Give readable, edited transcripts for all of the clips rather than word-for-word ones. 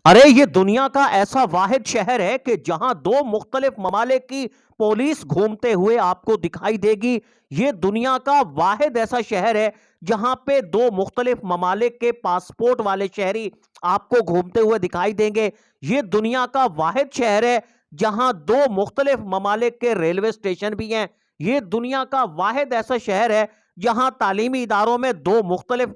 ارے یہ دنیا کا ایسا واحد شہر ہے کہ جہاں دو مختلف ممالک کی پولیس گھومتے ہوئے آپ کو دکھائی دے گی۔ یہ دنیا کا واحد ایسا شہر ہے جہاں پہ دو مختلف ممالک کے پاسپورٹ والے شہری آپ کو گھومتے ہوئے دکھائی دیں گے۔ یہ دنیا کا واحد شہر ہے جہاں دو مختلف ممالک کے ریلوے اسٹیشن بھی ہیں۔ یہ دنیا کا واحد ایسا شہر ہے جہاں تعلیمی اداروں میں دو مختلف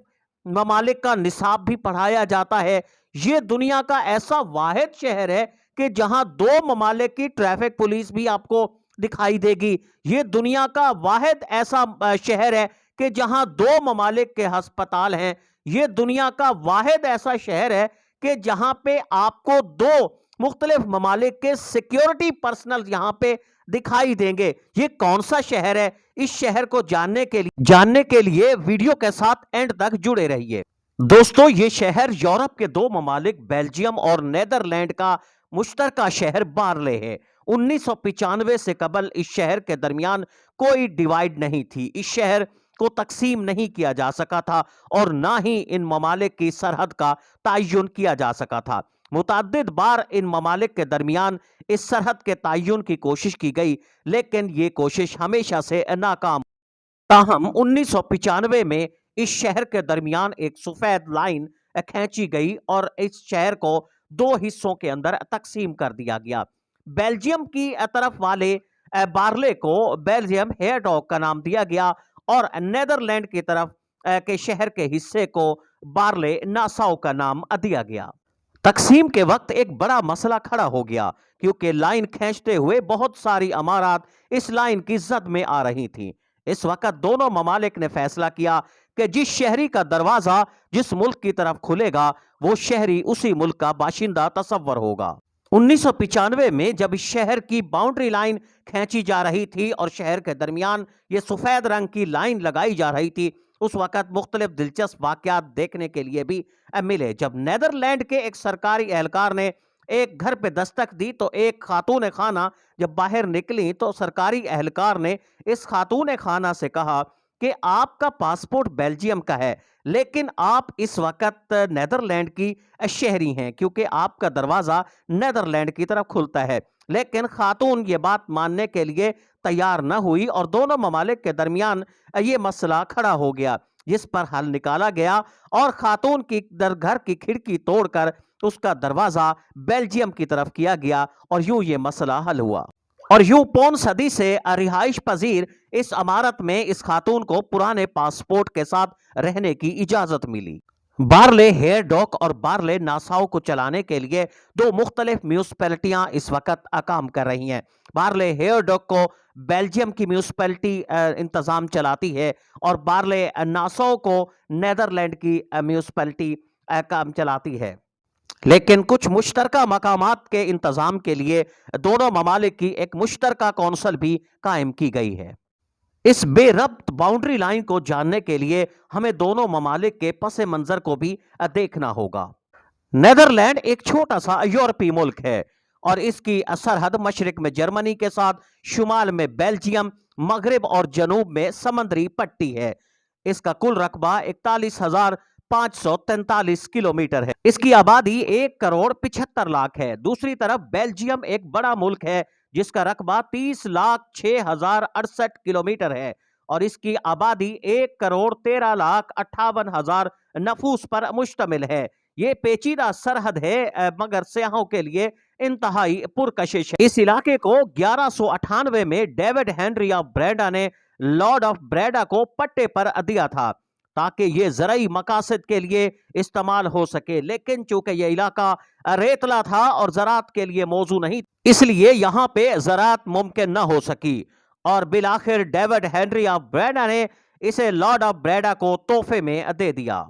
ممالک کا نصاب بھی پڑھایا جاتا ہے۔ یہ دنیا کا ایسا واحد شہر ہے کہ جہاں دو ممالک کی ٹریفک پولیس بھی آپ کو دکھائی دے گی۔ یہ دنیا کا واحد ایسا شہر ہے کہ جہاں دو ممالک کے ہسپتال ہیں۔ یہ دنیا کا واحد ایسا شہر ہے کہ جہاں پہ آپ کو دو مختلف ممالک کے سیکیورٹی پرسنل یہاں پہ دکھائی دیں گے۔ یہ کون سا شہر ہے؟ اس شہر کو جاننے کے لیے ویڈیو کے ساتھ اینڈ تک جڑے رہیے۔ دوستو، یہ شہر یورپ کے دو ممالک بیلجیم اور نیدرلینڈ کا مشترکہ شہر بارلے ہے۔ 1995 سے قبل اس شہر کے درمیان کوئی ڈیوائیڈ نہیں تھی۔ اس شہر کو تقسیم نہیں کیا جا سکا تھا اور نہ ہی ان ممالک کی سرحد کا تعین کیا جا سکا تھا۔ متعدد بار ان ممالک کے درمیان اس سرحد کے تعین کی کوشش کی گئی، لیکن یہ کوشش ہمیشہ سے ناکام۔ تاہم 1995 میں اس شہر کے درمیان ایک سفید لائن کھینچی گئی اور اس شہر کو دو حصوں کے اندر تقسیم کر دیا گیا۔ بیلجیم کی طرف والے بارلے کو بیلجیم ہیئرڈاگ کا نام دیا گیا اور نیدرلینڈ کی طرف کے شہر کے حصے کو بارلے ناساؤ کا نام دیا گیا۔ تقسیم کے وقت ایک بڑا مسئلہ کھڑا ہو گیا کیونکہ لائن کھینچتے ہوئے بہت ساری عمارات اس لائن کی زد میں آ رہی تھیں۔ اس وقت دونوں ممالک نے فیصلہ کیا کہ جس شہری کا دروازہ جس ملک کی طرف کھلے گا وہ شہری اسی ملک کا باشندہ تصور ہوگا۔ 1995 میں جب اس شہر کی باؤنڈری لائن کھینچی جا رہی تھی اور شہر کے درمیان یہ سفید رنگ کی لائن لگائی جا رہی تھی، اس وقت مختلف دلچسپ واقعات دیکھنے کے لیے بھی ملے۔ جب نیدرلینڈ کے ایک سرکاری اہلکار نے ایک گھر پہ دستک دی تو ایک خاتون خانہ جب باہر نکلی تو سرکاری اہلکار نے اس خاتون خانہ سے کہا کہ آپ کا پاسپورٹ بیلجیم کا ہے، لیکن آپ اس وقت نیدرلینڈ کی شہری ہیں کیونکہ آپ کا دروازہ نیدرلینڈ کی طرف کھلتا ہے۔ لیکن خاتون یہ بات ماننے کے لیے تیار نہ ہوئی اور دونوں ممالک کے درمیان یہ مسئلہ کھڑا ہو گیا، جس پر حل نکالا گیا اور خاتون کی گھر کی کھڑکی توڑ کر اس کا دروازہ بیلجیم کی طرف کیا گیا اور یوں یہ مسئلہ حل ہوا۔ اور یوں پون صدی سے رہائش پذیر اس عمارت میں اس خاتون کو پرانے پاسپورٹ کے ساتھ رہنے کی اجازت ملی۔ بارلے ہیئرڈاگ اور بارلے ناساؤ کو چلانے کے لیے دو مختلف میونسپلٹیاں اس وقت کام کر رہی ہیں۔ بارلے ہیئرڈاگ کو بیلجیم کی میونسپلٹی انتظام چلاتی ہے اور بارلے ناساؤ کو نیدرلینڈ کی میونسپلٹی کام چلاتی ہے، لیکن کچھ مشترکہ مقامات کے انتظام کے لیے دونوں ممالک کی ایک مشترکہ کونسل بھی قائم کی گئی ہے۔ اس بے ربط باؤنڈری لائن کو جاننے کے لیے ہمیں دونوں ممالک کے پس منظر کو بھی دیکھنا ہوگا۔ نیدرلینڈ ایک چھوٹا سا یورپی ملک ہے اور اس کی سرحد مشرق میں جرمنی کے ساتھ، شمال میں بیلجیم، مغرب اور جنوب میں سمندری پٹی ہے۔ اس کا کل رقبہ 41,543 کلومیٹر ہے۔ اس کی آبادی 1,75,00,000 ہے۔ دوسری طرف بیلجیم ایک بڑا ملک ہے جس کا رقبہ 30,06,068 کلومیٹر ہے اور اس کی آبادی 1,13,58,000 نفوس پر مشتمل ہے۔ یہ پیچیدہ سرحد ہے مگر سیاحوں کے لیے انتہائی پرکشش ہے۔ اس علاقے کو 1198 میں ڈیوڈ ہنری آف بریڈا نے لارڈ آف بریڈا کو پٹے پر دیا تھا تاکہ یہ زرعی مقاصد کے لیے استعمال ہو سکے، لیکن چونکہ یہ علاقہ ریتلا تھا اور زراعت کے لیے موزوں نہیں، اس لیے یہاں پہ زراعت ممکن نہ ہو سکی اور بالآخر ڈیوڈ ہنری آف بریڈا نے اسے لارڈ آف بریڈا کو تحفے میں دے دیا۔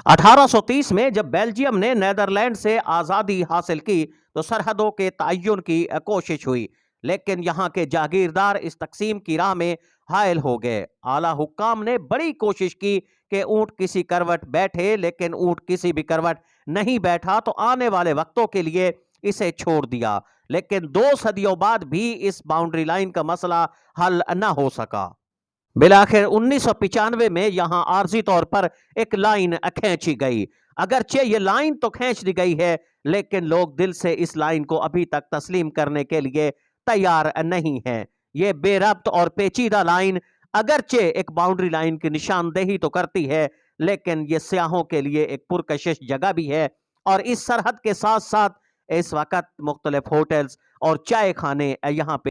1830 میں جب بیلجیم نے نیدرلینڈ سے آزادی حاصل کی تو سرحدوں کے تعین کی کوشش ہوئی، لیکن یہاں کے جاگیردار اس تقسیم کی راہ میں حائل ہو گئے۔ اعلیٰ حکام نے بڑی کوشش کی کہ اونٹ کسی کروٹ بیٹھے، لیکن اونٹ کسی بھی کروٹ نہیں بیٹھا تو آنے والے وقتوں کے لیے اسے چھوڑ دیا، لیکن 2 صدیوں بعد بھی اس باؤنڈری لائن کا مسئلہ حل نہ ہو سکا۔ بالآخر 1995 میں یہاں عارضی طور پر ایک لائن کھینچی گئی۔ اگرچہ یہ لائن تو کھینچ دی گئی ہے لیکن لوگ دل سے اس لائن کو ابھی تک تسلیم کرنے کے لیے تیار نہیں ہیں۔ یہ بے ربط اور پیچیدہ لائن اگرچہ ایک باؤنڈری لائن کی نشاندہی تو کرتی ہے لیکن یہ سیاحوں کے لیے ایک پرکشش جگہ بھی ہے، اور اس سرحد کے ساتھ ساتھ اس وقت مختلف ہوٹلز اور چائے خانے یہاں پہ